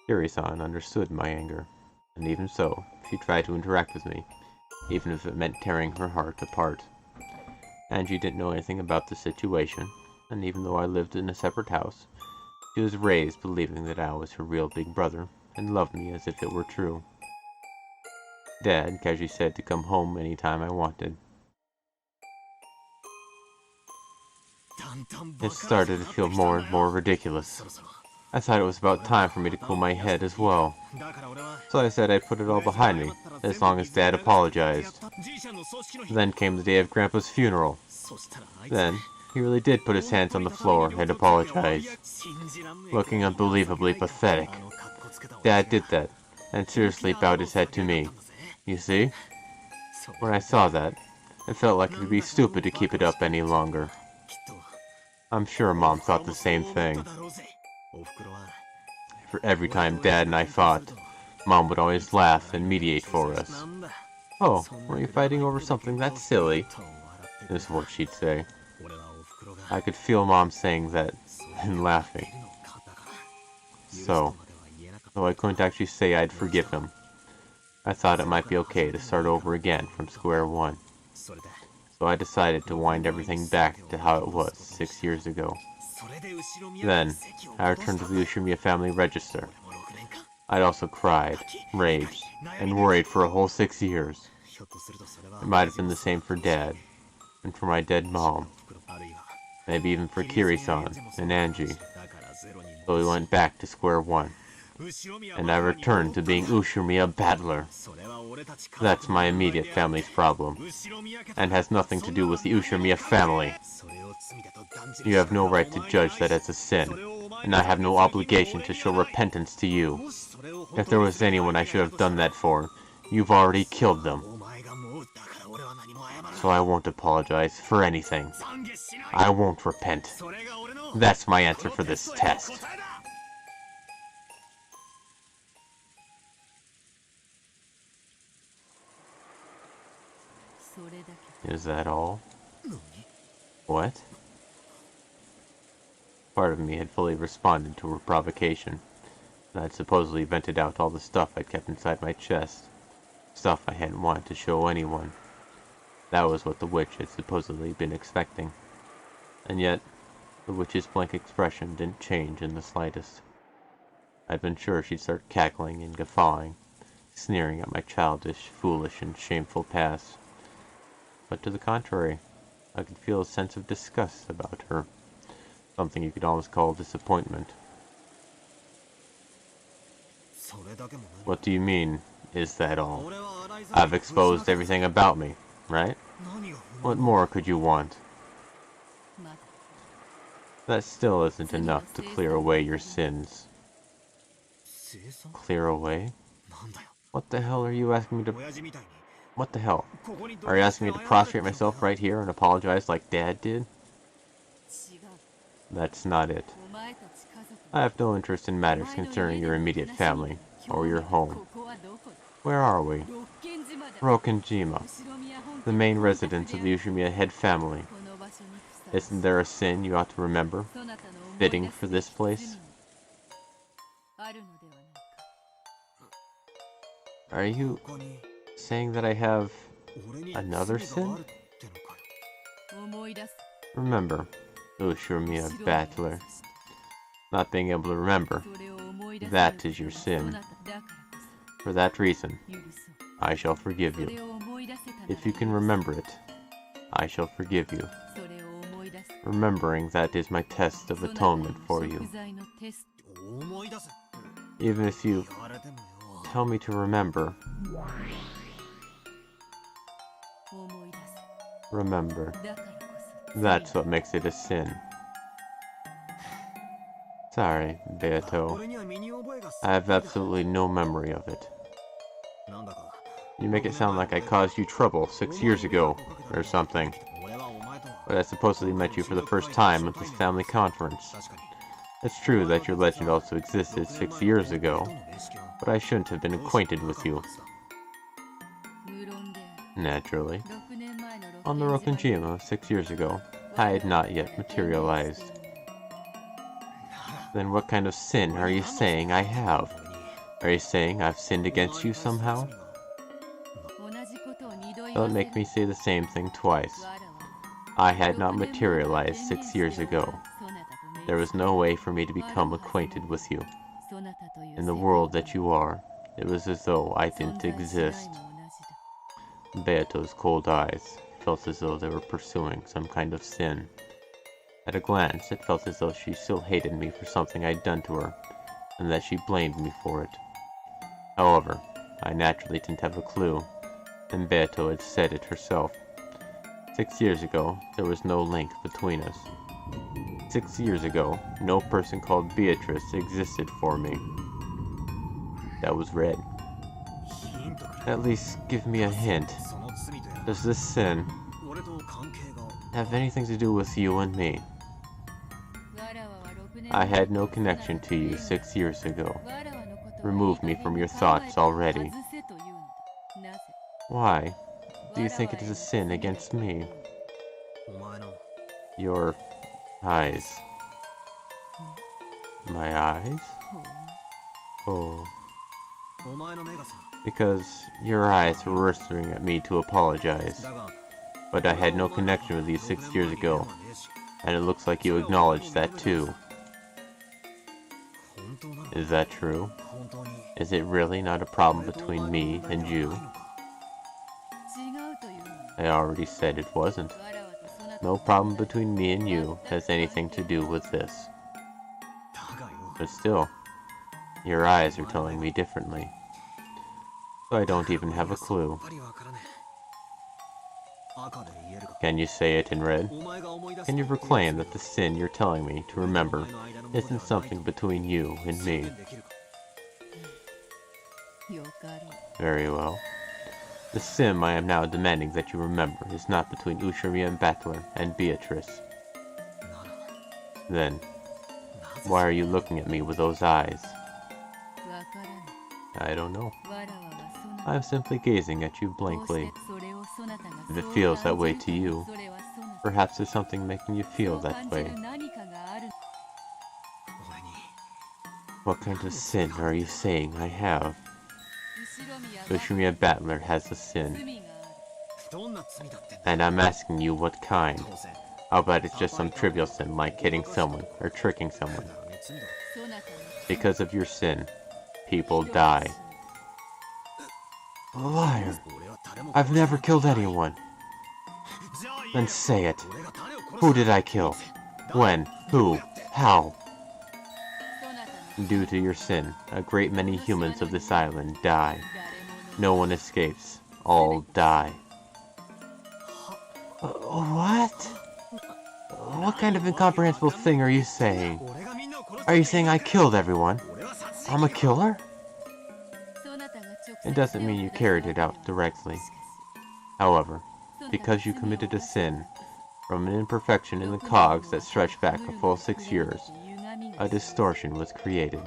Kiri-san understood my anger, and even so, she tried to interact with me, even if it meant tearing her heart apart. Angie didn't know anything about the situation, and even though I lived in a separate house, she was raised believing that I was her real big brother, and loved me as if it were true. Dad casually said to come home any time I wanted. It started to feel more and more ridiculous. I thought it was about time for me to cool my head as well. So I said I'd put it all behind me, as long as Dad apologized. Then came the day of Grandpa's funeral. Then, he really did put his hands on the floor and apologize, looking unbelievably pathetic. Dad did that, and seriously bowed his head to me. You see? When I saw that, it felt like it would be stupid to keep it up any longer. I'm sure Mom thought the same thing. For every time Dad and I fought, Mom would always laugh and mediate for us. "Oh, were you fighting over something that silly?" is what she'd say. I could feel Mom saying that and laughing. So, though I couldn't actually say I'd forgive him, I thought it might be okay to start over again from square one. So I decided to wind everything back to how it was 6 years ago. Then, I returned to the Ushimiya family register. I'd also cried, raged, and worried for a whole 6 years. It might have been the same for Dad, and for my dead mom. Maybe even for Kiri-san and Angie. So we went back to square one, and I returned to being Ushimiya Battler. That's my immediate family's problem, and has nothing to do with the Ushimiya family. You have no right to judge that as a sin, and I have no obligation to show repentance to you. If there was anyone I should have done that for, you've already killed them. So I won't apologize for anything. I won't repent. That's my answer for this test. Is that all? What? Part of me had fully responded to her provocation, and I'd supposedly vented out all the stuff I'd kept inside my chest. Stuff I hadn't wanted to show anyone. That was what the witch had supposedly been expecting. And yet, the witch's blank expression didn't change in the slightest. I'd been sure she'd start cackling and guffawing, sneering at my childish, foolish, and shameful past. But to the contrary, I could feel a sense of disgust about her. Something you could almost call disappointment. What do you mean, is that all? I've exposed everything about me, right? What more could you want? That still isn't enough to clear away your sins. Clear away? What the hell are you asking me to... What the hell? Are you asking me to prostrate myself right here and apologize like Dad did? That's not it. I have no interest in matters concerning your immediate family, or your home. Where are we? Rokkenjima, the main residence of the Ushimiya head family. Isn't there a sin you ought to remember, fitting for this place? Are you saying that I have another sin? Remember, Ushimiya Battler. Not being able to remember, that is your sin. For that reason, I shall forgive you. If you can remember it, I shall forgive you. Remembering that is my test of atonement for you. Even if you tell me to remember, that's what makes it a sin. Sorry, Beato. I have absolutely no memory of it. You make it sound like I caused you trouble 6 years ago, or something. But I supposedly met you for the first time at this family conference. It's true that your legend also existed 6 years ago, but I shouldn't have been acquainted with you. Naturally. On the Rokkenjima 6 years ago, I had not yet materialized. Then what kind of sin are you saying I have? Are you saying I've sinned against you somehow? Don't make me say the same thing twice. I had not materialized 6 years ago. There was no way for me to become acquainted with you. In the world that you are, it was as though I didn't exist. Beato's cold eyes felt as though they were pursuing some kind of sin. At a glance, it felt as though she still hated me for something I'd done to her, and that she blamed me for it. However, I naturally didn't have a clue, and Beato had said it herself. 6 years ago, there was no link between us. 6 years ago, no person called Beatrice existed for me. That was red. At least give me a hint. Does this sin have anything to do with you and me? I had no connection to you 6 years ago. Remove me from your thoughts already. Why? Do you think it is a sin against me? Your eyes. My eyes? Oh. Because your eyes were whispering at me to apologize. But I had no connection with you 6 years ago, and it looks like you acknowledge that too. Is that true? Is it really not a problem between me and you? I already said it wasn't. No problem between me and you has anything to do with this. But still, your eyes are telling me differently. So I don't even have a clue. Can you say it in red? Can you proclaim that the sin you're telling me to remember isn't something between you and me? Very well. The sim I am now demanding that you remember is not between Ushirima Battler and Beatrice. Then, why are you looking at me with those eyes? I don't know. I'm simply gazing at you blankly. If it feels that way to you, perhaps there's something making you feel that way. What kind of sin are you saying I have? Ushirima Battler has a sin. And I'm asking you what kind. I'll bet it's just some trivial sin like hitting someone or tricking someone. Because of your sin, people die. Liar! I've never killed anyone. Then say it. Who did I kill? When? Who? How? Due to your sin, a great many humans of this island die. No one escapes. All die. What? What kind of incomprehensible thing are you saying? Are you saying I killed everyone? I'm a killer? It doesn't mean you carried it out directly. However, because you committed a sin, from an imperfection in the cogs that stretched back a full 6 years, a distortion was created.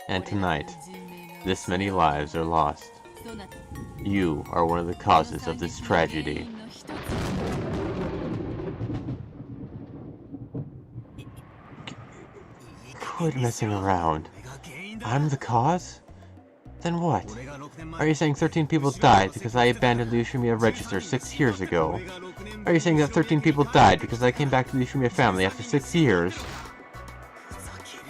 And tonight, this many lives are lost. You are one of the causes of this tragedy. Quit messing around. I'm the cause? Then what? Are you saying 13 people died because I abandoned the Ushirima register 6 years ago? Are you saying that 13 people died because I came back to the Ushirima family after 6 years?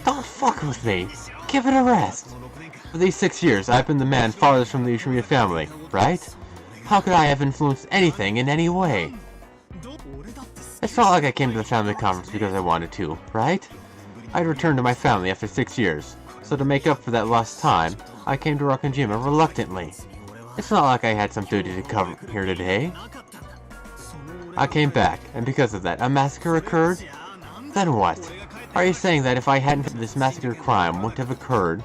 Don't fuck with me! Give it a rest! For these 6 years, I've been the man farthest from the Ushirima family, right? How could I have influenced anything in any way? It's not like I came to the family conference because I wanted to, right? I'd returned to my family after 6 years, so to make up for that lost time, I came to Rokkenjima reluctantly. It's not like I had some duty to cover here today. I came back, and because of that, a massacre occurred? Then what? Are you saying that if I hadn't, this massacre crime wouldn't have occurred?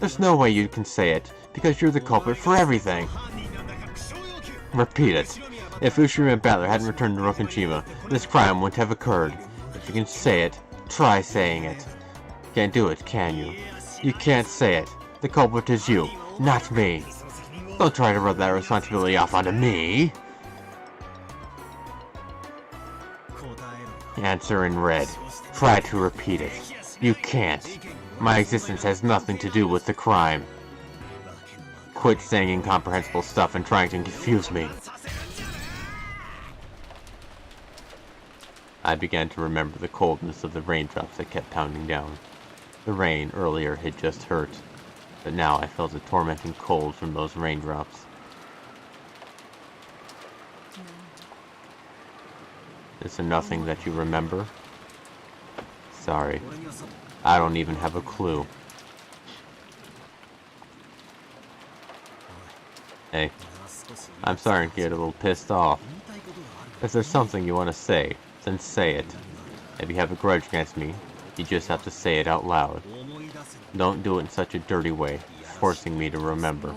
There's no way you can say it, because you're the culprit for everything. Repeat it. If Ushirima Battler hadn't returned to Rokkenjima, this crime wouldn't have occurred. If you can say it, try saying it. Can't do it, can you? You can't say it. The culprit is you, not me. Don't try to rub that responsibility off onto me. Answer in red. Try to repeat it. You can't. My existence has nothing to do with the crime. Quit saying incomprehensible stuff and trying to confuse me. I began to remember the coldness of the raindrops that kept pounding down. The rain earlier had just hurt, but now I felt a tormenting cold from those raindrops. Is there nothing that you remember? Sorry, I don't even have a clue. Hey, I'm starting to get a little pissed off. If there's something you want to say, then say it. If you have a grudge against me, you just have to say it out loud. Don't do it in such a dirty way, forcing me to remember.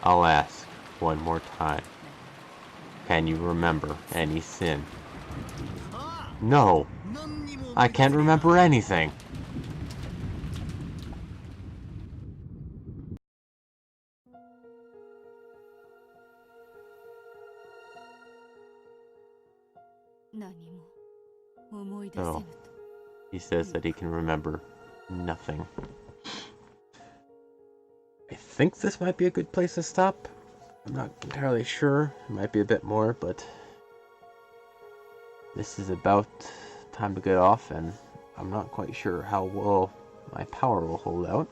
I'll ask one more time. Can you remember any sin? No! I can't remember anything! So, he says that he can remember nothing. I think this might be a good place to stop. I'm not entirely sure. It might be a bit more, but this is about time to get off, and I'm not quite sure how well my power will hold out.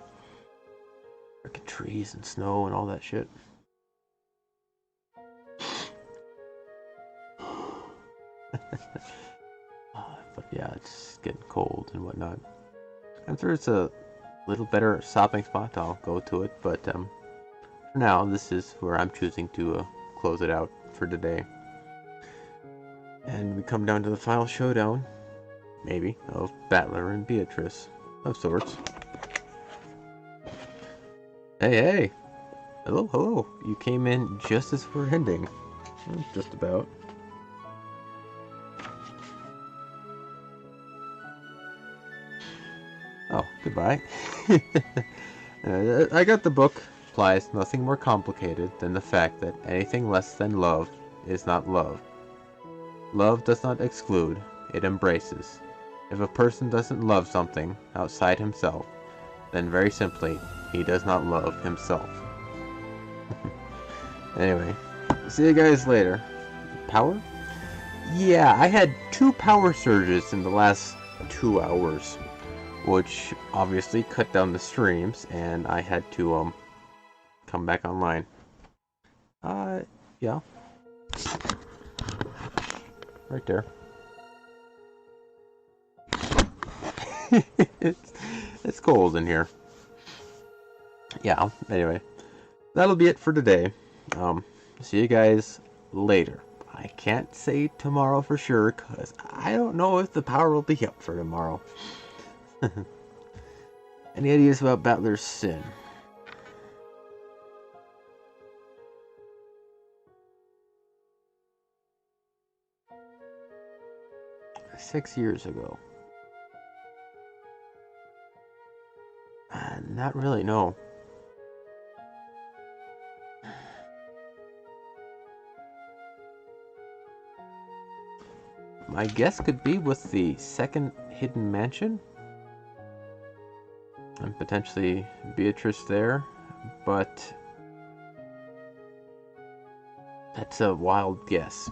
Freaking trees and snow and all that shit. But yeah, it's getting cold and whatnot. If there's a little better stopping spot, I'll go to it, but for now, this is where I'm choosing to close it out for today. And we come down to the final showdown, maybe, of Battler and Beatrice, of sorts. Hey, hey! Hello, hello! You came in just as we're ending. Just about. Oh, goodbye. I got the book. Implies nothing more complicated than the fact that anything less than love is not love. Love does not exclude, it embraces. If a person doesn't love something outside himself, then very simply, he does not love himself. Anyway, see you guys later. Power? Yeah, I had 2 power surges in the last 2 hours, which obviously cut down the streams, and I had to come back online. Yeah. Right there. it's cold in here. Yeah, anyway. That'll be it for today. See you guys later. I can't say tomorrow for sure, because I don't know if the power will be up for tomorrow. Any ideas about Battler's Sin? Six years ago. Not really, no. My guess could be with the second hidden mansion. And potentially Beatrice there, but that's a wild guess.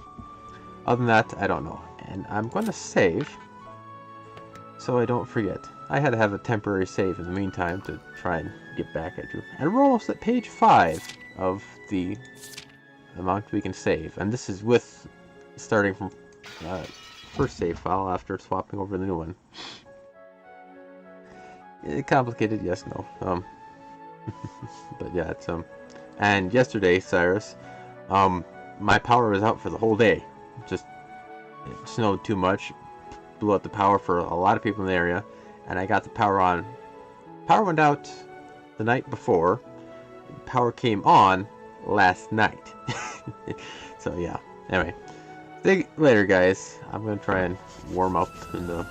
Other than that, I don't know. And I'm going to save so I don't forget. I had to have a temporary save in the meantime to try and get back at you. And we're almost at page 5 of the amount we can save. And this is with starting from first save file after swapping over the new one. Complicated, yes, no. But yeah, it's and yesterday, Cyrus, my power was out for the whole day. Just it snowed too much, blew out the power for a lot of people in the area, and I got the power on. Power went out the night before. Power came on last night. So yeah. Anyway, see you later, guys. I'm gonna try and warm up in the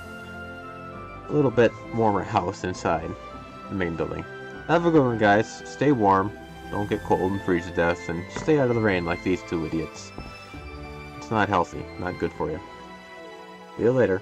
a little bit warmer house inside the main building. Have a good one, guys. Stay warm. Don't get cold and freeze to death, and stay out of the rain like these 2 idiots. It's not healthy. Not good for you. See you later.